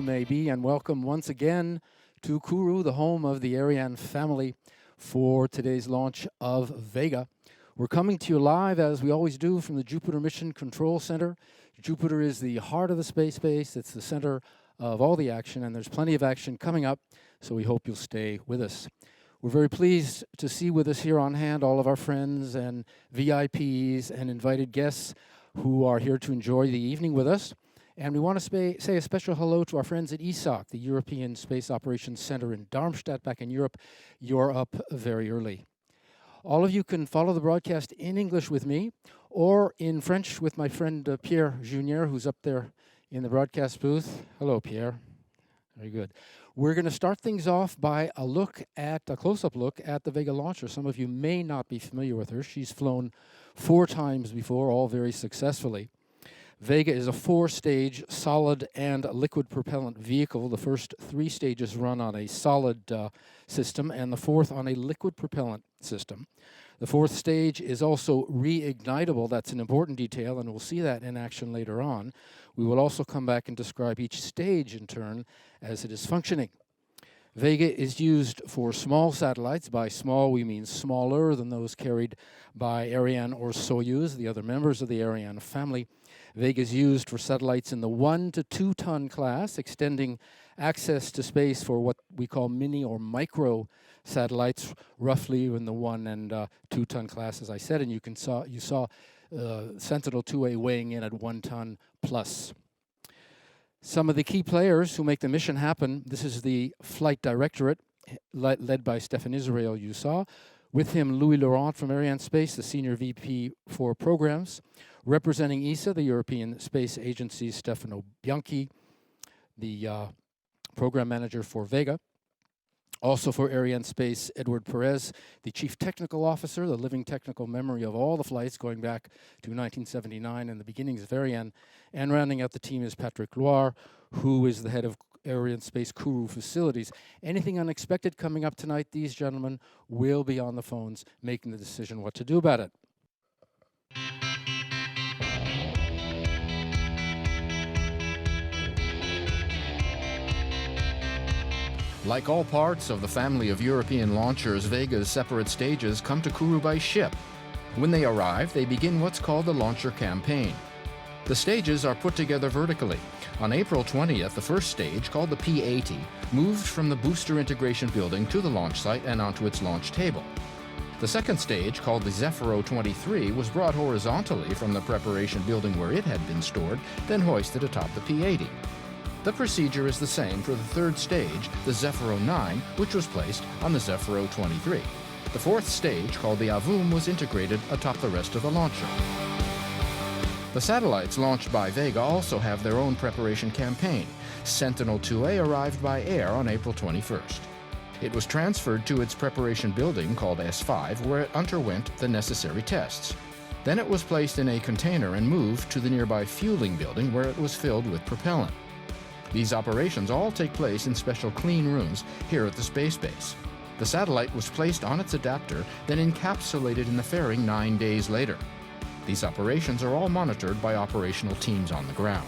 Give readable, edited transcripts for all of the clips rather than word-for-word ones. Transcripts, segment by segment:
may be, and welcome once again to Kourou, the home of the Ariane family, for today's launch of Vega. We're coming to you live, as we always do, from the Jupiter Mission Control Center. Jupiter is the heart of the space base. It's the center of all the action, and there's plenty of action coming up, so we hope you'll stay with us. We're very pleased to see with us here on hand all of our friends and VIPs and invited guests who are here to enjoy the evening with us. And we want to say a special hello to our friends at ESOC, the European Space Operations Center in Darmstadt, back in Europe. You're up very early. All of you can follow the broadcast in English with me, or in French with my friend Pierre Junior, who's up there in the broadcast booth. Hello, Pierre. Very good. We're going to start things off by a close-up look at the Vega launcher. Some of you may not be familiar with her. She's flown 4 times before, all very successfully. Vega is a 4-stage solid and liquid propellant vehicle. The first 3 stages run on a solid system, and the 4th on a liquid propellant system. The 4th stage is also reignitable. That's an important detail, and we'll see that in action later on. We will also come back and describe each stage in turn as it is functioning. Vega is used for small satellites. By small, we mean smaller than those carried by Ariane or Soyuz, the other members of the Ariane family. Vega is used for satellites in the 1 to 2 ton class, extending access to space for what we call mini or micro satellites, roughly in the 1 and 2 ton class, as I said, and you saw Sentinel 2A weighing in at 1 ton plus. Some of the key players who make the mission happen: this is the flight directorate, led by Stefan Israel, you saw. With him, Louis Laurent from Arianespace, the Senior VP for Programs. Representing ESA, the European Space Agency, Stefano Bianchi, the Program Manager for Vega. Also for Arianespace, Edward Perez, the Chief Technical Officer, the living technical memory of all the flights going back to 1979 and the beginnings of Ariane. And rounding out the team is Patrick Loire, who is the head of Arianespace Kourou facilities. Anything unexpected coming up tonight, these gentlemen will be on the phones making the decision what to do about it. Like all parts of the family of European launchers, Vega's separate stages come to Kourou by ship. When they arrive, they begin what's called the launcher campaign. The stages are put together vertically. On April 20th, the first stage, called the P-80, moved from the booster integration building to the launch site and onto its launch table. The second stage, called the Zefiro 23, was brought horizontally from the preparation building where it had been stored, then hoisted atop the P-80. The procedure is the same for the third stage, the Zefiro 9, which was placed on the Zefiro 23. The fourth stage, called the Avoum, was integrated atop the rest of the launcher. The satellites launched by Vega also have their own preparation campaign. Sentinel 2A arrived by air on April 21st. It was transferred to its preparation building, called S5, where it underwent the necessary tests. Then it was placed in a container and moved to the nearby fueling building, where it was filled with propellant. These operations all take place in special clean rooms here at the space base. The satellite was placed on its adapter, then encapsulated in the fairing 9 days later. These operations are all monitored by operational teams on the ground.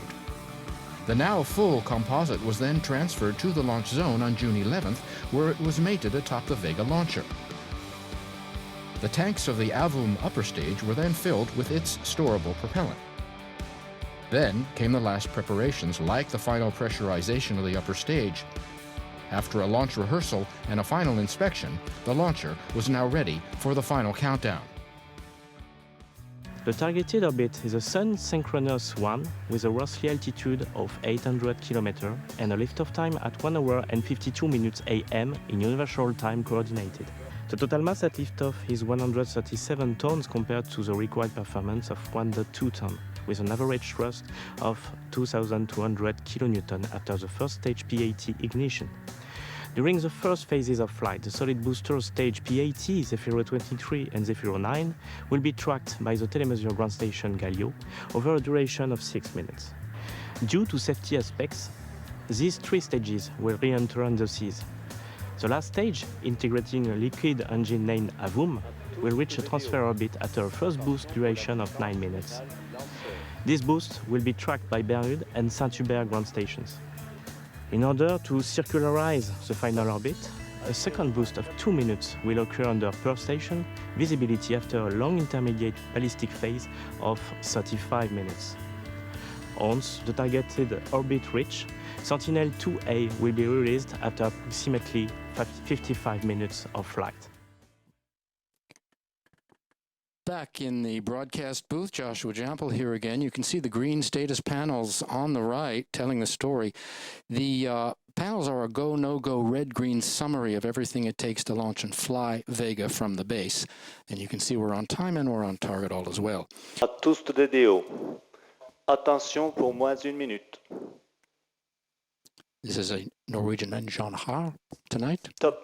The now full composite was then transferred to the launch zone on June 11th, where it was mated atop the Vega launcher. The tanks of the Avoum upper stage were then filled with its storable propellant. Then came the last preparations, like the final pressurization of the upper stage. After a launch rehearsal and a final inspection, the launcher was now ready for the final countdown. The targeted orbit is a Sun-synchronous one with a roughly altitude of 800 km and a liftoff time at 1 hour and 52 minutes AM in universal time coordinated. The total mass at liftoff is 137 tons compared to the required performance of 1.2 tons, with an average thrust of 2,200 kN after the first stage P-80 ignition. During the first phases of flight, the solid booster stage P-80, Zefiro 23 and Zefiro 9 will be tracked by the telemeasure ground station Galileo over a duration of 6 minutes. Due to safety aspects, these 3 stages will re-enter on the seas. The last stage, integrating a liquid engine named Avoum, will reach a transfer orbit after a first boost duration of 9 minutes. This boost will be tracked by Bermude and Saint-Hubert ground stations. In order to circularize the final orbit, a second boost of 2 minutes will occur under Perth station visibility after a long intermediate ballistic phase of 35 minutes. Once the targeted orbit reach, Sentinel 2A will be released after approximately 55 minutes of flight. Back in the broadcast booth, Joshua Jampel here again. You can see the green status panels on the right telling the story. The panels are a go, no-go, red-green summary of everything it takes to launch and fly Vega from the base. And you can see we're on time and we're on target all as well. À tous de DDO. Attention pour moins une minute. This is a Norwegian engine Har tonight. Top.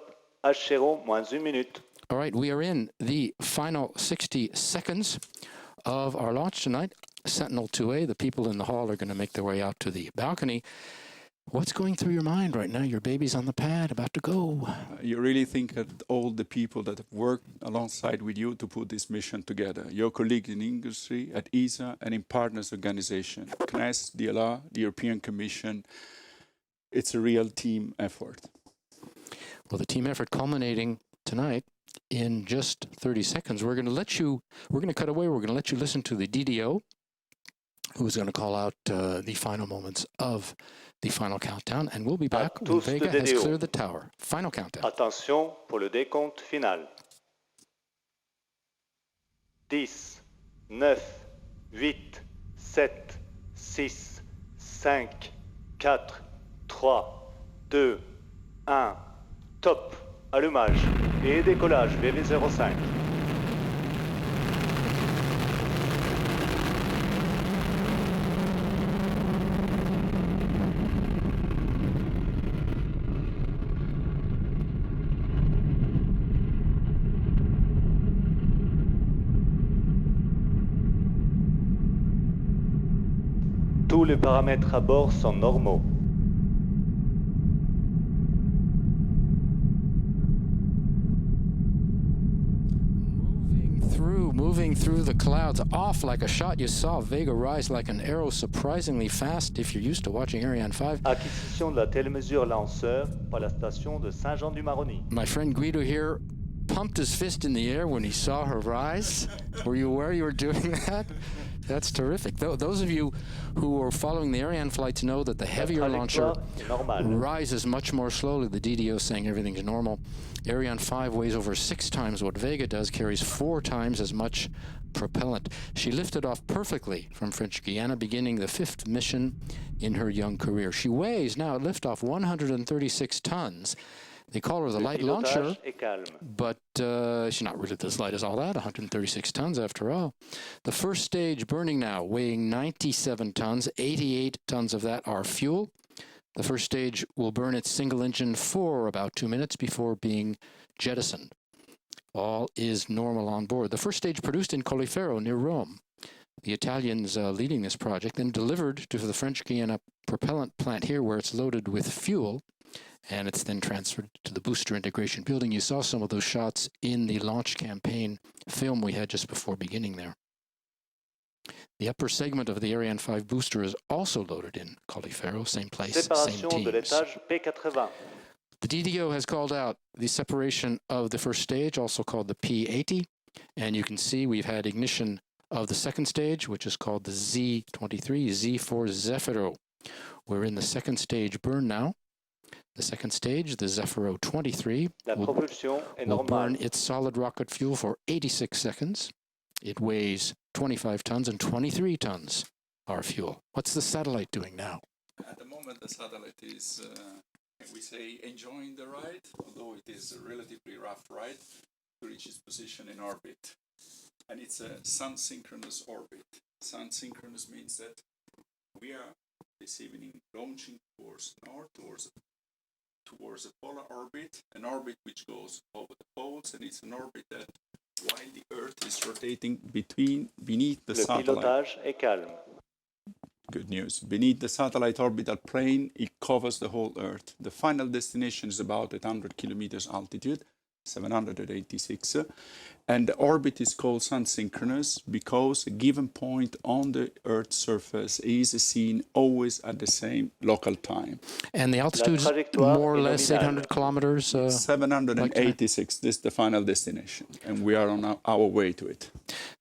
H0, moins une minute. All right, we are in the final 60 seconds of our launch tonight. Sentinel 2A, the people in the hall are going to make their way out to the balcony. What's going through your mind right now? Your baby's on the pad, about to go. You really think of all the people that have worked alongside with you to put this mission together. Your colleagues in industry, at ESA, and in partners organization, CNES, DLR, the European Commission. It's a real team effort. Well, the team effort culminating tonight in just 30 seconds. We're going to cut away. We're going to let you listen to the DDO, who's going to call out the final moments of the final countdown, and we'll be back when Vega has cleared the tower. Final countdown. Attention pour le décompte final. 10, 9, 8, 7, 6, 5, 4, 3, 2, 1. Top. Allumage et décollage vers 05. Tous les paramètres à bord sont normaux. Moving through the clouds, off like a shot. You saw Vega rise like an arrow, surprisingly fast if you're used to watching Ariane 5. Acquisition de la télémesure lanceur par la station de Saint-Jean-du-Maroni. My friend Guido here pumped his fist in the air when he saw her rise. Were you aware you were doing that? That's terrific. Those of you who were following the Ariane flights know that the heavier launcher rises much more slowly. The DDO saying everything's normal. Ariane 5 weighs over 6 times what Vega does, carries 4 times as much propellant. She lifted off perfectly from French Guiana, beginning the 5th mission in her young career. She weighs now at liftoff 136 tons. They call her the light launcher, but she's not really as light as all that, 136 tons after all. The first stage burning now, weighing 97 tons, 88 tons of that are fuel. The first stage will burn its single engine for about 2 minutes before being jettisoned. All is normal on board. The first stage produced in Colleferro near Rome. The Italians leading this project, then delivered to the French Guiana propellant plant here where it's loaded with fuel, and it's then transferred to the booster integration building. You saw some of those shots in the launch campaign film we had just before beginning there. The upper segment of the Ariane 5 booster is also loaded in Colleferro, same place, same teams. The DDO has called out the separation of the first stage, also called the P80, and you can see we've had ignition of the second stage, which is called the Z23, Z for Zefiro. We're in the second stage burn now. The second stage, the Zefiro 23, will burn its solid rocket fuel for 86 seconds. It weighs 25 tons and 23 tons are fuel. What's the satellite doing now? At the moment, the satellite is, we say, enjoying the ride, although it is a relatively rough ride to reach its position in orbit. And it's a sun-synchronous orbit. Sun-synchronous means that we are this evening launching towards north, towards a polar orbit, an orbit which goes over the poles, and it's an orbit that, while the Earth is rotating beneath the satellite. Le pilotage est calme. Good news. Beneath the satellite orbital plane, it covers the whole Earth. The final destination is about 800 kilometers altitude, 786. And the orbit is called sun-synchronous because a given point on the Earth's surface is seen always at the same local time. And the altitude's trajectoire more or est less nominale. 800 kilometers. 786, this is the final destination, and we are on our way to it.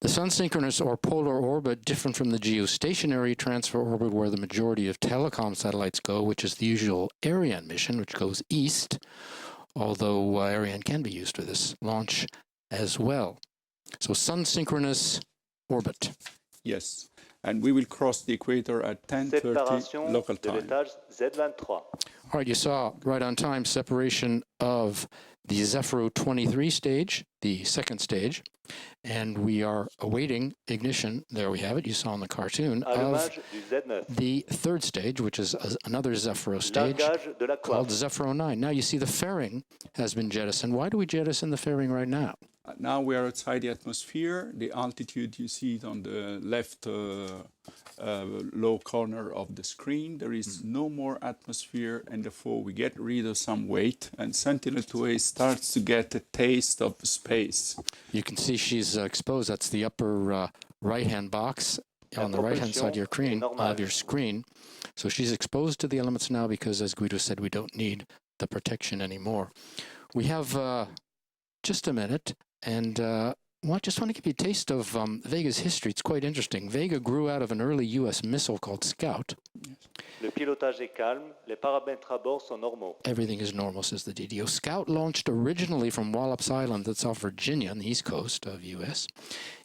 The sun-synchronous or polar orbit, different from the geostationary transfer orbit where the majority of telecom satellites go, which is the usual Ariane mission, which goes east, although Ariane can be used for this launch as well. So sun-synchronous orbit. Yes, and we will cross the equator at 10:30 Séparation local de time. l'étage Z23. All right, you saw right on time separation of the Zefiro 23 stage, the second stage, and we are awaiting ignition. There we have it. You saw in the cartoon of Allumage du Z9. the third stage, which is another Zefiro stage Largage de la called coiffe. Zefiro 9. Now you see the fairing has been jettisoned. Why do we jettison the fairing right now? Now we are outside the atmosphere. The altitude, you see it on the left low corner of the screen. There is no more atmosphere, and therefore we get rid of some weight, and Sentinel 2A starts to get a taste of space. You can see she's exposed. That's the upper right-hand box on the right-hand side of your screen. So she's exposed to the elements now because, as Guido said, we don't need the protection anymore. We have just a minute, and just want to give you a taste of Vega's history. It's quite interesting. Vega grew out of an early U.S. missile called Scout. Le pilotage est calme, les paramètres à bord sont normaux. Everything is normal, says the DDO. Scout launched originally from Wallops Island, that's off Virginia on the east coast of U.S.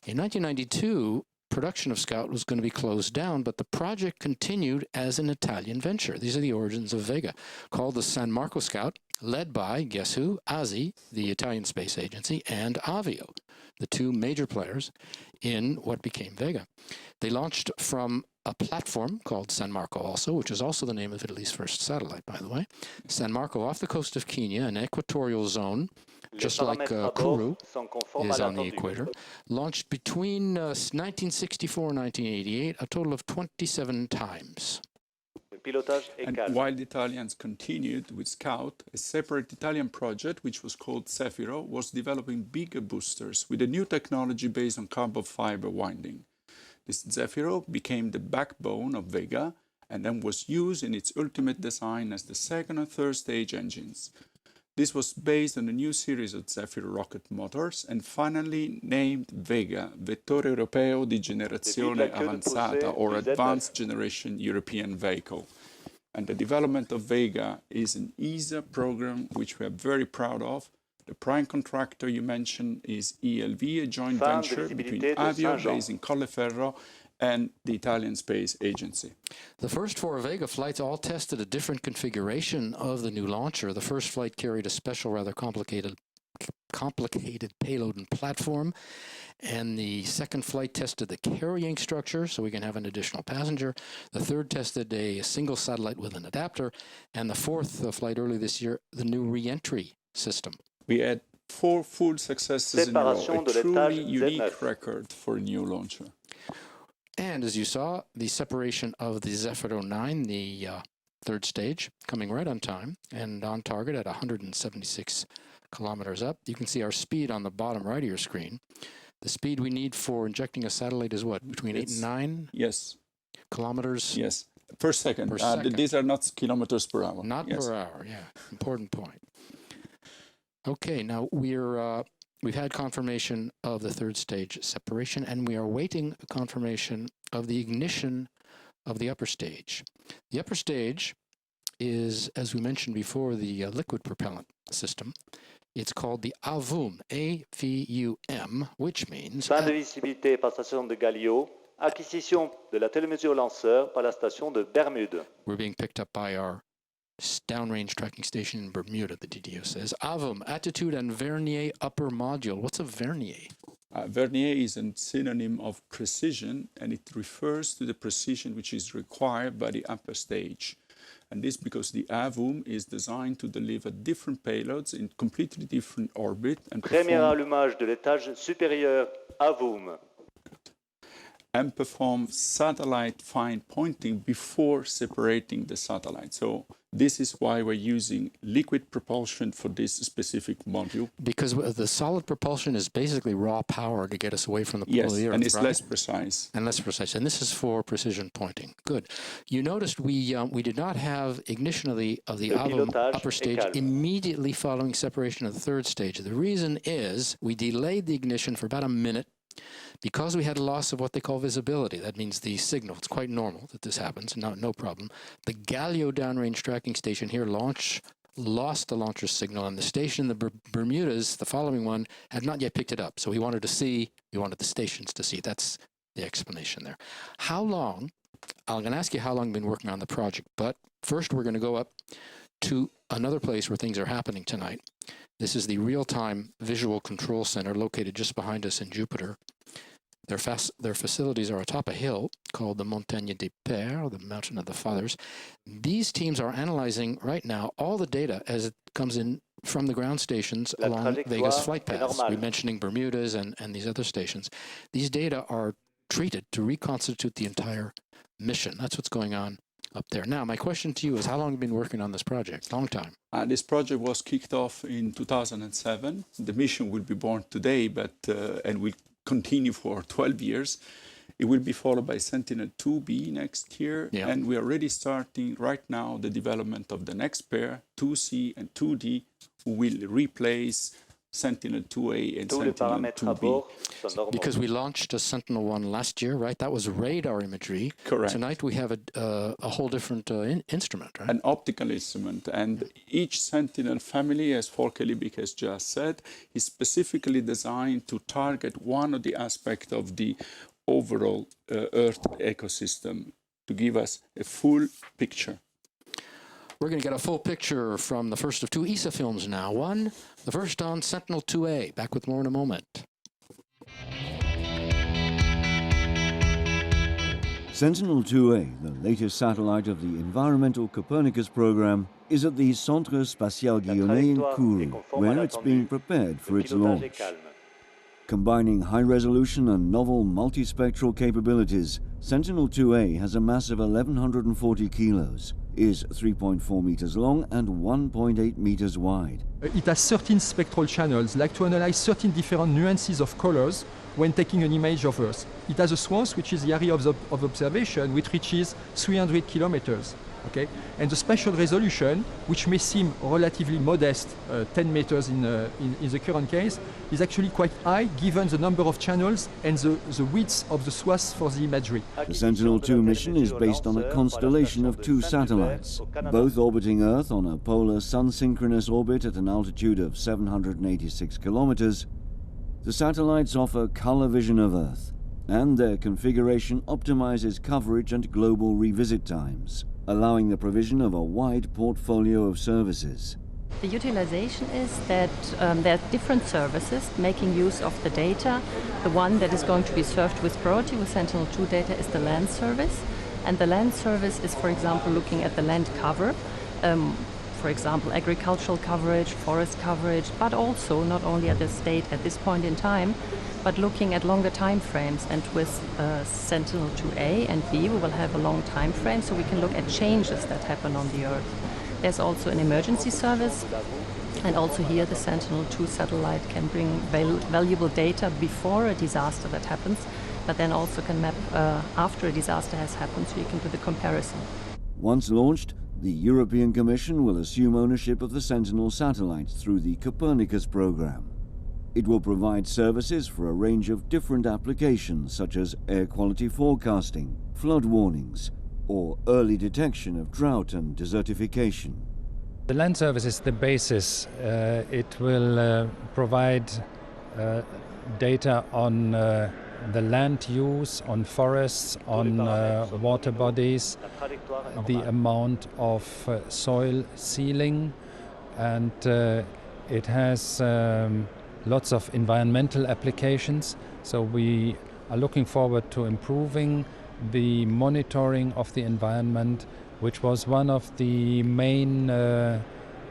In 1992, production of Scout was going to be closed down, but the project continued as an Italian venture. These are the origins of Vega, called the San Marco Scout, led by, guess who? ASI, the Italian Space Agency, and Avio, the two major players in what became Vega. They launched from a platform called San Marco also, which is also the name of Italy's first satellite, by the way. San Marco off the coast of Kenya, an equatorial zone, just like Kourou is on the equator, launched between 1964 and 1988, a total of 27 times. And while the Italians continued with Scout, a separate Italian project, which was called Zefiro, was developing bigger boosters with a new technology based on carbon fiber winding. This Zefiro became the backbone of Vega and then was used in its ultimate design as the second and third stage engines. This was based on a new series of Zefiro rocket motors and finally named Vega, Vettore Europeo di Generazione Avanzata, or Advanced Generation European Vehicle. And the development of Vega is an ESA program which we are very proud of. The prime contractor you mentioned is ELV, a joint venture between Avio, based in Colleferro, and the Italian Space Agency. The first four Vega flights all tested a different configuration of the new launcher. The first flight carried a special, rather complicated payload and platform, and the second flight tested the carrying structure, so we can have an additional passenger. The third tested a single satellite with an adapter, and the fourth flight early this year, the new re-entry system. We had 4 full successes in a row, a truly unique record for a new launcher. And as you saw, the separation of the Zefiro 9, the third stage, coming right on time and on target at 176 kilometers up. You can see our speed on the bottom right of your screen. The speed we need for injecting a satellite is what, between 8 and 9? Yes. Kilometers? Yes, per second. Per second. These are not kilometers per hour. Not per hour, yeah. Important point. Okay, now we've had confirmation of the third stage separation, and we are waiting confirmation of the ignition of the upper stage. The upper stage is, as we mentioned before, the liquid propellant system. It's called the AVUM, A-V-U-M, which means... Fin de visibilité par station de Galileo, acquisition de la télémesure lanceur par la station de Bermude. We're being picked up by our downrange tracking station in Bermuda, the DDO says. AVUM, Attitude and Vernier Upper Module. What's a Vernier? Vernier is a synonym of precision, and it refers to the precision which is required by the upper stage. And this because the AVUM is designed to deliver different payloads in completely different orbit and Premier allumage de l'étage supérieur AVUM. Perform satellite fine pointing before separating the satellite. So This is why we're using liquid propulsion for this specific module. Because the solid propulsion is basically raw power to get us away from the pull of the Earth, and it's right? less precise. And less precise. And this is for precision pointing. Good. You noticed we did not have ignition of the upper stage immediately following separation of the third stage. The reason is we delayed the ignition for about a minute because we had a loss of what they call visibility. That means the signal. It's quite normal that this happens, no problem. The Galileo downrange tracking station here lost the launcher signal, and the station in the Bermudas, the following one, had not yet picked it up. So we wanted the stations to see it. That's the explanation there. How long, I'm going to ask you how long you've been working on the project, but first we're going to go up to another place where things are happening tonight. This is the real-time visual control center located just behind us in Jupiter. Their facilities are atop a hill called the Montagne des Pères, the Mountain of the Fathers. These teams are analyzing right now all the data as it comes in from the ground stations along Vega's flight paths. We're mentioning Bermudas and these other stations. These data are treated to reconstitute the entire mission. That's what's going on up there. Now, my question to you is, how long have you been working on this project? Long time. This project was kicked off in 2007. The mission will be born today, but and will continue for 12 years. It will be followed by Sentinel 2B next year, and we are already starting right now the development of the next pair, 2C and 2D, who will replace Sentinel 2A and Sentinel 2B. Because we launched a Sentinel-1 last year, right? That was radar imagery. Correct. Tonight we have a whole different instrument, right? An optical instrument. And each Sentinel family, as Volker Liebig has just said, is specifically designed to target one of the aspects of the overall Earth ecosystem to give us a full picture. We're going to get a full picture from the first of two ESA films now. The first on Sentinel 2A. Back with more in a moment. Sentinel 2A, the latest satellite of the environmental Copernicus program, is at the Centre Spatial Guionnais in Kourou, where it's being prepared for its launch. Combining high-resolution and novel multispectral capabilities, Sentinel 2A has a mass of 1,140 kilos, is 3.4 meters long and 1.8 meters wide. It has 13 spectral channels, like to analyze 13 different nuances of colors when taking an image of Earth. It has a swath, which is the area of observation, which reaches 300 kilometers. Okay? And the spatial resolution, which may seem relatively modest, 10 meters in the current case, is actually quite high given the number of channels and the width of the swath for the imagery. The Sentinel-2 mission is based on a constellation of two satellites, both orbiting Earth on a polar sun-synchronous orbit at an altitude of 786 kilometers. The satellites offer color vision of Earth, and their configuration optimizes coverage and global revisit times, allowing the provision of a wide portfolio of services. The utilization is that there are different services making use of the data. The one that is going to be served with priority with Sentinel-2 data is the land service. And the land service is, for example, looking at the land cover, for example, agricultural coverage, forest coverage, but also not only at the state at this point in time, but looking at longer time frames. And with Sentinel-2A and B, we will have a long time frame, so we can look at changes that happen on the Earth. There's also an emergency service, and also here the Sentinel-2 satellite can bring valuable data before a disaster that happens, but then also can map after a disaster has happened, so you can do the comparison. Once launched, the European Commission will assume ownership of the Sentinel satellites through the Copernicus program. It will provide services for a range of different applications, such as air quality forecasting, flood warnings, or early detection of drought and desertification. The land service is the basis. It will provide data on the land use, on forests, on water bodies, the amount of soil sealing, and it has lots of environmental applications. So we are looking forward to improving the monitoring of the environment, which was one of the main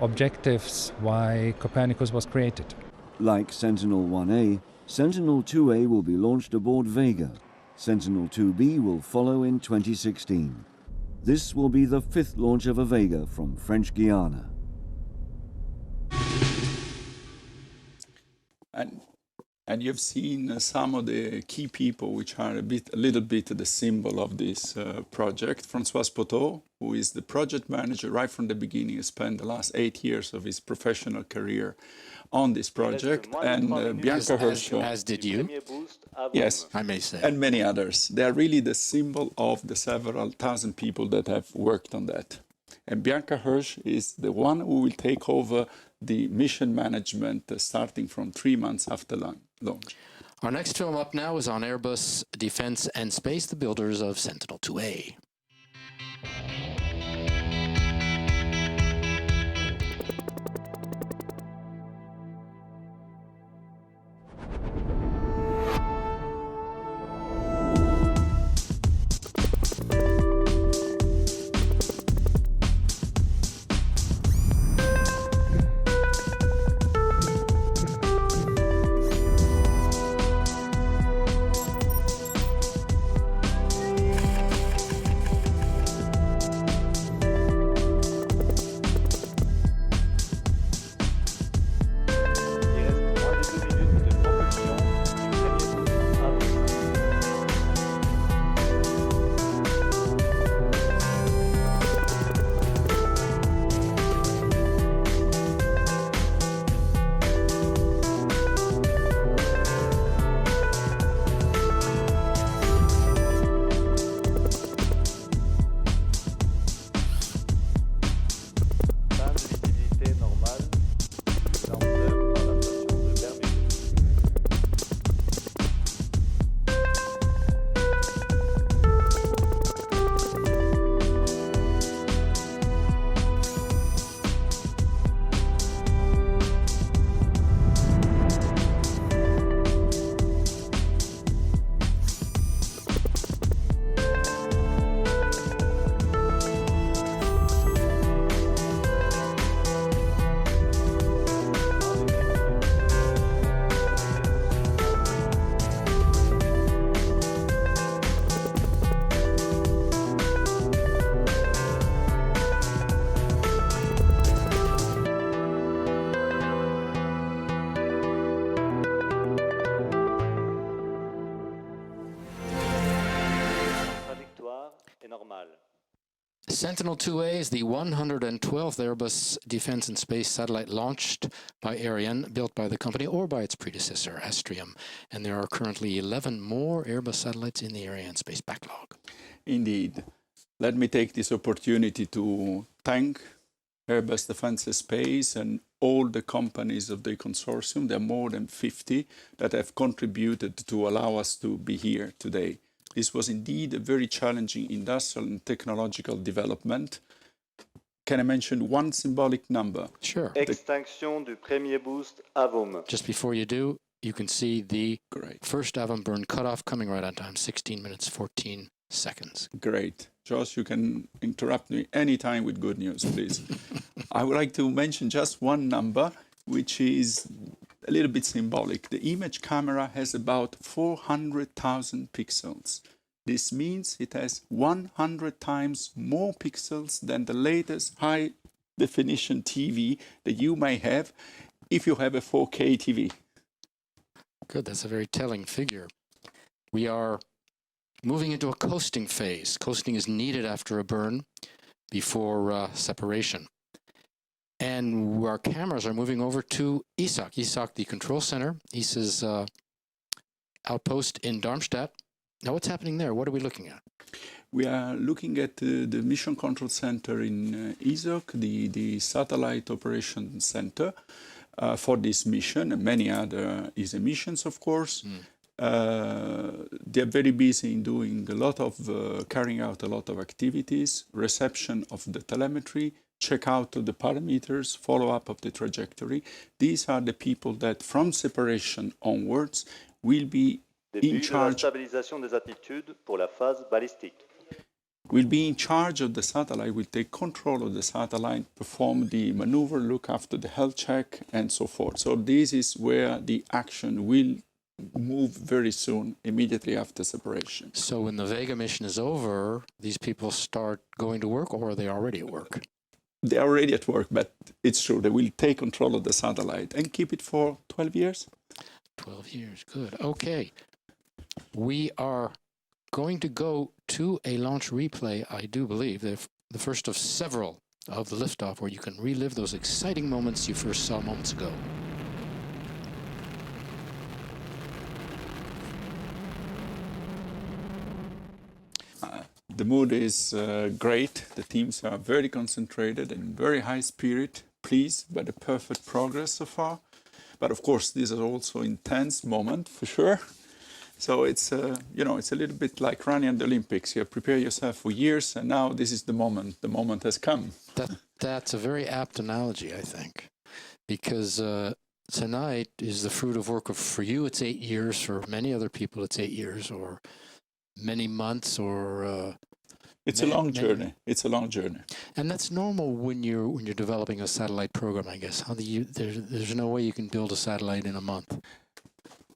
objectives why Copernicus was created. Like Sentinel-1A, Sentinel-2A will be launched aboard Vega. Sentinel-2B will follow in 2016. This will be the 5th launch of a Vega from French Guiana. And you've seen some of the key people which are a little bit the symbol of this project. François Poteau, who is the project manager right from the beginning, has spent the last 8 years of his professional career on this project. And Bianca Herschel. As did you. Yes, I may say. and many others. They are really the symbol of the several thousand people that have worked on that. And Bianca Hirsch is the one who will take over the mission management starting from 3 months after launch. Our next film up now is on Airbus Defence and Space, the builders of Sentinel 2A. Sentinel 2A is the 112th Airbus Defence and Space satellite launched by Ariane, built by the company or by its predecessor, Astrium. And there are currently 11 more Airbus satellites in the Ariane space backlog. Indeed. Let me take this opportunity to thank Airbus Defence and Space and all the companies of the consortium. There are more than 50 that have contributed to allow us to be here today. This was indeed a very challenging industrial and technological development. Can I mention one symbolic number? Sure. Extinction du premier boost AVOM. Just before you do, you can see the first AVOM burn cutoff coming right on time, 16 minutes, 14 seconds. Great. Josh, you can interrupt me anytime with good news, please. I would like to mention just one number, which is a little bit symbolic. The image camera has about 400,000 pixels. This means it has 100 times more pixels than the latest high-definition TV that you may have if you have a 4K TV. Good, that's a very telling figure. We are moving into a coasting phase. Coasting is needed after a burn before separation. And our cameras are moving over to ESOC. ESOC, the control center. ESA's outpost in Darmstadt. Now, what's happening there? What are we looking at? We are looking at the Mission Control Center in ESOC, the Satellite Operations Center, for this mission and many other ESA missions, of course. They're very busy in doing a lot of, carrying out a lot of activities, reception of the telemetry, check out of the parameters, follow up of the trajectory. These are the people that from separation onwards will be in charge. Stabilisation des attitudes pour la phase balistique. Will be in charge of the satellite, will take control of the satellite, perform the maneuver, look after the health check, and so forth. So this is where the action will move very soon, immediately after separation. So when the Vega mission is over, these people start going to work, or are they already at work? They're already at work, but it's true. They will take control of the satellite and keep it for 12 years. 12 years, good. Okay. We are going to go to a launch replay, I do believe, the first of several of the liftoff, where you can relive those exciting moments you first saw moments ago. The mood is great. The teams are very concentrated and very high spirit, pleased by the perfect progress so far. But of course, this is also intense moment for sure. So it's it's a little bit like running the Olympics. You have prepared yourself for years, and now this is the moment. The moment has come. That's a very apt analogy, I think, because tonight is the fruit of work for you. It's 8 years. For many other people, it's 8 years, or many months, or it's a long journey. It's a long journey, and that's normal when you're developing a satellite program, I guess. There's no way you can build a satellite in a month.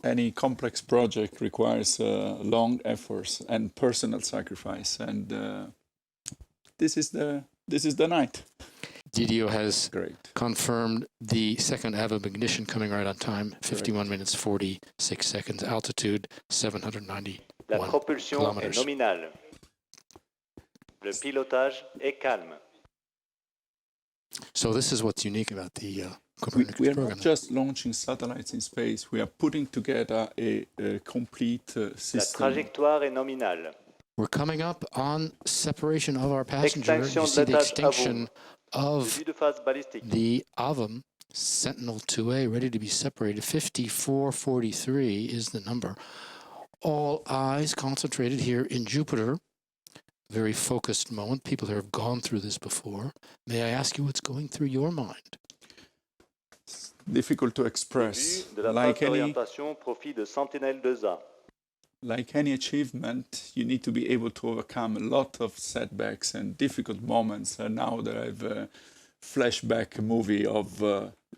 Any complex project requires long efforts and personal sacrifice, and this is the night. Didio has confirmed the second atom ignition coming right on time, 51 minutes 46 seconds, altitude 791 La propulsion kilometers. est nominale. Le pilotage est calme. So this is what's unique about the We are program. not just launching satellites in space. We are putting together a complete system. La trajectoire est nominale. We're coming up on separation of our passenger. Extinction You see the d'étage extinction of Vue de phase balistique. the AVM Sentinel 2A ready to be separated. 5443 is the number. All eyes concentrated here in Jupiter. Very focused moment. People who have gone through this before. May I ask you what's going through your mind? Difficult to express. De la phase d'orientation profit de Sentinel 2A. Like any achievement, you need to be able to overcome a lot of setbacks and difficult moments. And now that I've a flashback movie of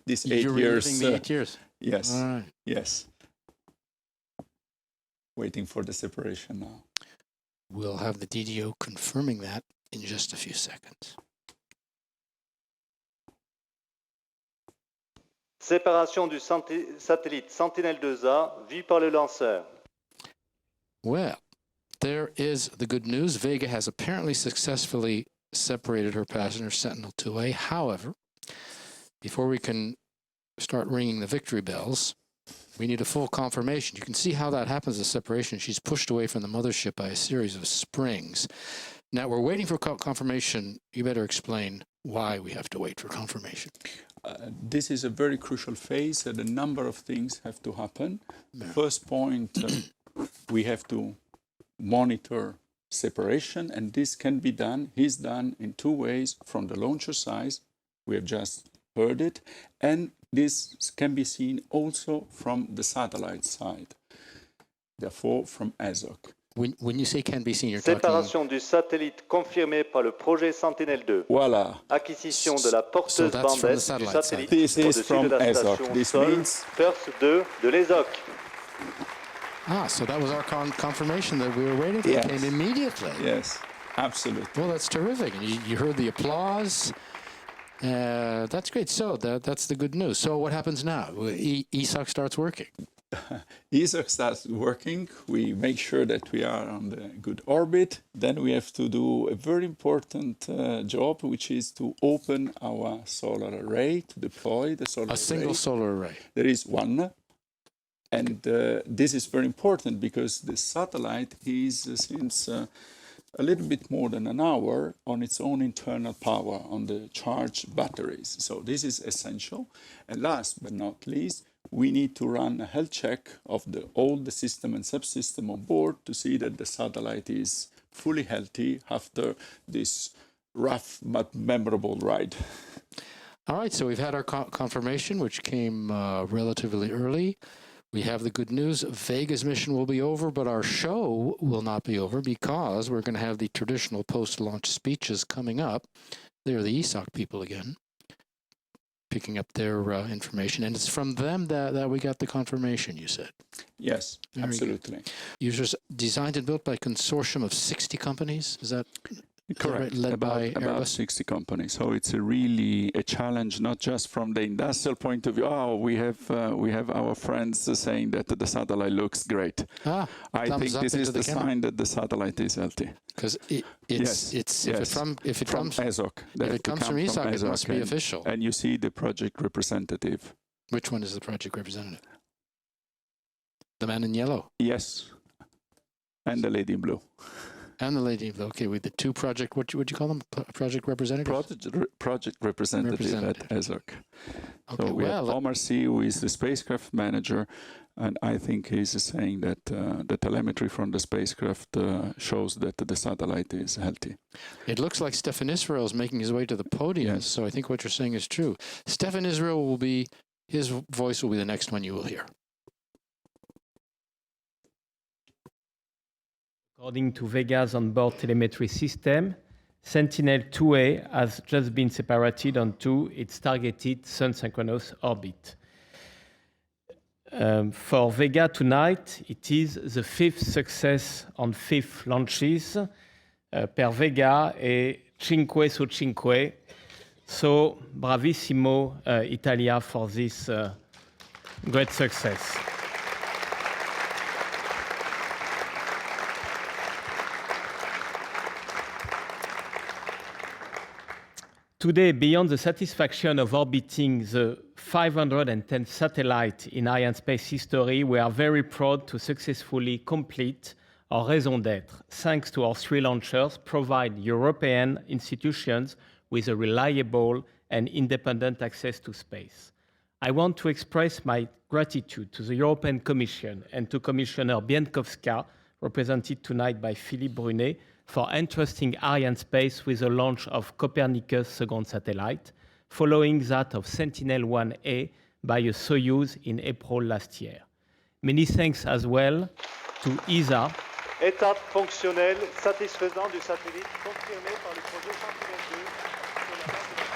these 8 You're years. reliving the 8 years. Yes. All right. Yes. Waiting for the separation now. We'll have the DDO confirming that in just a few seconds. Séparation du satellite Sentinel 2A vue par le lanceur. Well, there is the good news. Vega has apparently successfully separated her passenger Sentinel 2A. However, before we can start ringing the victory bells, we need a full confirmation. You can see how that happens, the separation. She's pushed away from the mothership by a series of springs. Now, we're waiting for confirmation. You better explain why we have to wait for confirmation. This is a very crucial phase, and a number of things have to happen. First point, we have to monitor separation, and this can be done, is done in two ways. From the launcher side, we have just heard it, and this can be seen also from the satellite side, therefore from ESOC. When you say can be seen, you're Séparation du satellite confirmée par le projet Sentinel-2. Voilà. Acquisition de la porteuse bande du satellite This is au-dessus from de la ESOC. station This sol means Perse 2 de l'ESOC. so that was our confirmation that we were waiting for. Yes. It came immediately. Yes, absolutely. Well, that's terrific. And you heard the applause. That's great. So that's the good news. So what happens now? ESOC starts working. ESOC starts working. We make sure that we are on the good orbit. Then we have to do a very important job, which is to open our solar array, to deploy the solar array. A single solar array. There is one. And this is very important because the satellite is, since a little bit more than an hour, on its own internal power, on the charged batteries. So this is essential. And last but not least, we need to run a health check of all the system and subsystem on board to see that the satellite is fully healthy after this rough but memorable ride. All right, so we've had our confirmation, which came relatively early. We have the good news. Vega's mission will be over, but our show will not be over because we're going to have the traditional post-launch speeches coming up. They're the ESOC people again. picking up their information. And it's from them that we got the confirmation, you said. Yes, Very absolutely. good. Users designed and built by a consortium of 60 companies. Is that correct? Right? Led by about 60 companies. So it's really a challenge, not just from the industrial point of view. Oh, we have our friends saying that the satellite looks great. I think this is the sign that the satellite is healthy. Because if it comes from ESOC, it must be official. And you see the project representative. Which one is the project representative? The man in yellow. Yes, and the lady in blue. And the lady, okay, with the two project, what would you call them? Project representatives? Project representative at ESOC. Okay, so we have Omar C, who is the spacecraft manager, and I think he's saying that the telemetry from the spacecraft shows that the satellite is healthy. It looks like Stefan Israel is making his way to the podium, so I think what you're saying is true. Stefan Israel his voice will be the next one you will hear. According to Vega's onboard telemetry system, Sentinel-2A has just been separated onto its targeted sun-synchronous orbit. For Vega tonight, it is the 5th success on 5 launches. Per Vega e 5 su 5. So, bravissimo Italia for this great success. Today, beyond the satisfaction of orbiting the 510th satellite in Arianespace history, we are very proud to successfully complete our raison d'être, thanks to our 3 launchers, provide European institutions with a reliable and independent access to space. I want to express my gratitude to the European Commission and to Commissioner Bieńkowska, represented tonight by Philippe Brunet, for entrusting Arianespace with the launch of Copernicus' second satellite, following that of Sentinel-1A by a Soyuz in April last year. Many thanks as well to ESA. Étape fonctionnelle satisfaisante du satellite confirmée par le projet Sentinel-2 sur la base de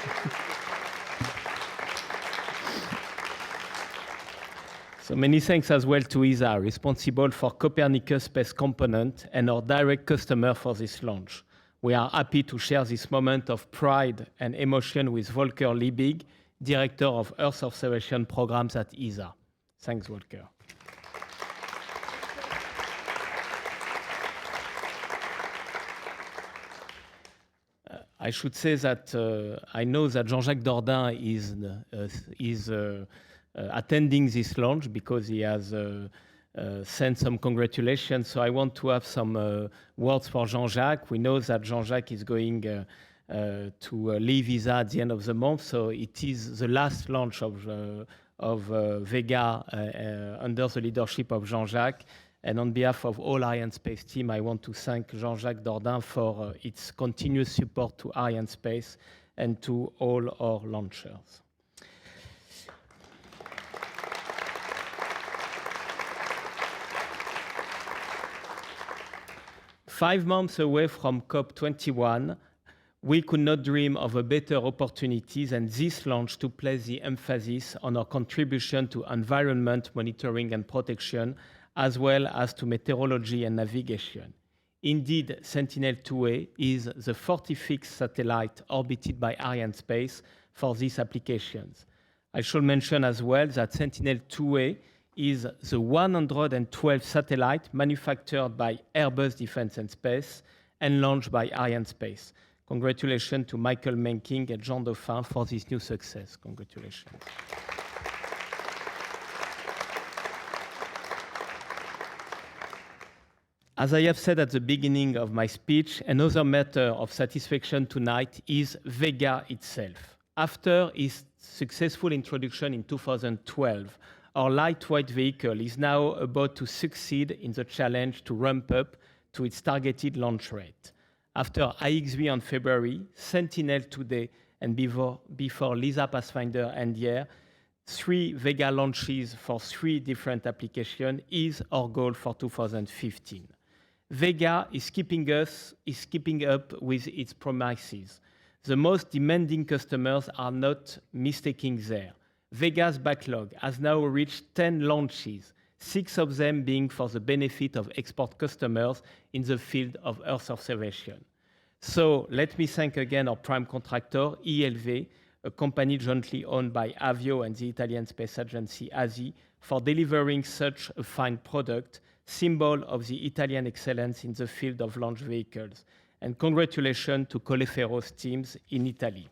So many thanks as well to ESA, responsible for Copernicus space component and our direct customer for this launch. We are happy to share this moment of pride and emotion with Volker Liebig, Director of Earth Observation Programs at ESA. Thanks, Volker. I should say that I know that Jean-Jacques Dordain is attending this launch because he has sent some congratulations. So I want to have some words for Jean-Jacques. We know that Jean-Jacques is going to leave ESA at the end of the month. So it is the last launch of Vega under the leadership of Jean-Jacques. And on behalf of all Arianespace team, I want to thank Jean-Jacques Dordain for its continuous support to Arianespace and to all our launchers. Five months away from COP21, we could not dream of a better opportunity than this launch to place the emphasis on our contribution to environment monitoring and protection, as well as to meteorology and navigation. Indeed, Sentinel-2A is the 45th satellite orbited by Arianespace for these applications. I should mention as well that Sentinel-2A is the 112th satellite manufactured by Airbus Defence and Space and launched by Arianespace. Congratulations to Michael Menking and Jean Dauphin for this new success. Congratulations. As I have said at the beginning of my speech, another matter of satisfaction tonight is Vega itself. After its successful introduction in 2012, our lightweight vehicle is now about to succeed in the challenge to ramp up to its targeted launch rate. After IXV on February, Sentinel today, and before LISA Pathfinder and year, 3 Vega launches for 3 different applications is our goal for 2015. Vega is keeping up with its promises. The most demanding customers are not mistaking there. Vega's backlog has now reached 10 launches, 6 of them being for the benefit of export customers in the field of Earth observation. So let me thank again our prime contractor, ELV, a company jointly owned by Avio and the Italian Space Agency ASI, for delivering such a fine product, symbol of the Italian excellence in the field of launch vehicles. And congratulations to Colleferro's teams in Italy.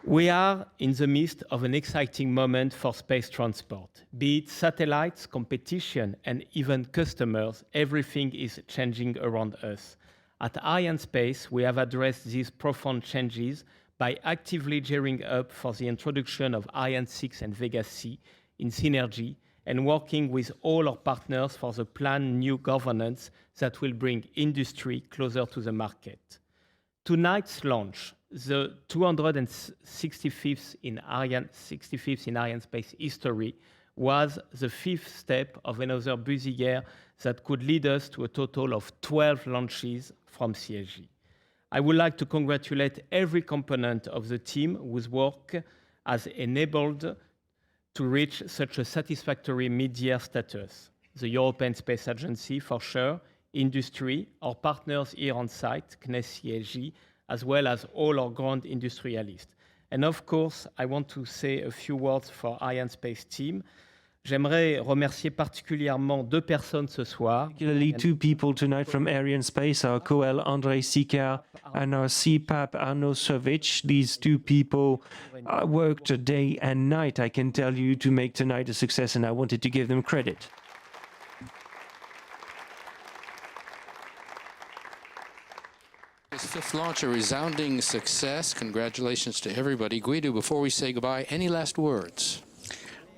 We are in the midst of an exciting moment for space transport. Be it satellites, competition, and even customers, everything is changing around us. At Arianespace, we have addressed these profound changes by actively gearing up for the introduction of Ariane 6 and Vega C in synergy and working with all our partners for the planned new governance that will bring industry closer to the market. Tonight's launch, the 265th in Arianespace history, was the 5th step of another busy year that could lead us to a total of 12 launches from CSG. I would like to congratulate every component of the team whose work has enabled to reach such a satisfactory mid-year status. The European Space Agency, for sure, industry, our partners here on site, CNES CSG, as well as all our grand industrialists. And of course, I want to say a few words for Arianespace team. J'aimerais remercier particulièrement 2 personnes ce soir. Particularly 2 people tonight from Arianespace, our COEL Andrei Sikar and our CPAP Arnaud Savic. These 2 people worked day and night, I can tell you, to make tonight a success, and I wanted to give them credit. This 5th launch, a resounding success. Congratulations to everybody. Guido, before we say goodbye, any last words?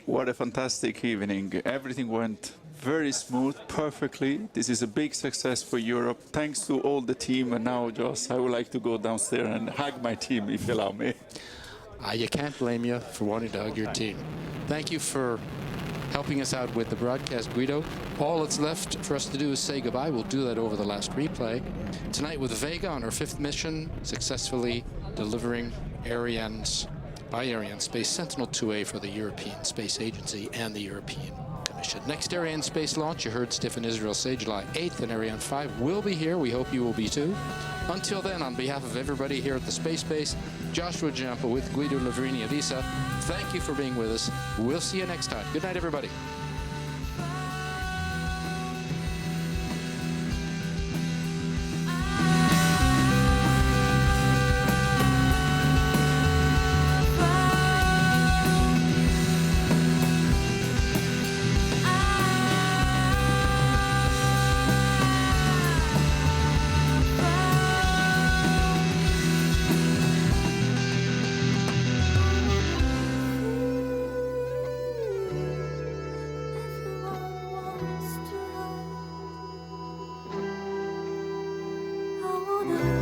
What a fantastic evening. Everything went very smooth, perfectly. This is a big success for Europe. Thanks to all the team. And now, Joss, I would like to go downstairs and hug my team, if you allow me. You can't blame you for wanting to hug your team. Thank you for helping us out with the broadcast, Guido. All that's left for us to do is say goodbye. We'll do that over the last replay. Tonight with Vega on her 5th mission, successfully delivering by Arianespace Sentinel 2A for the European Space Agency and the European Commission. Next Arianespace launch, you heard Stefan Israel say July 8th, and Ariane 5 will be here. We hope you will be too. Until then, on behalf of everybody here at the Space Base, Joshua Jampa with Guido Lavrini of ESA, thank you for being with us. We'll see you next time. Good night, everybody. I wanna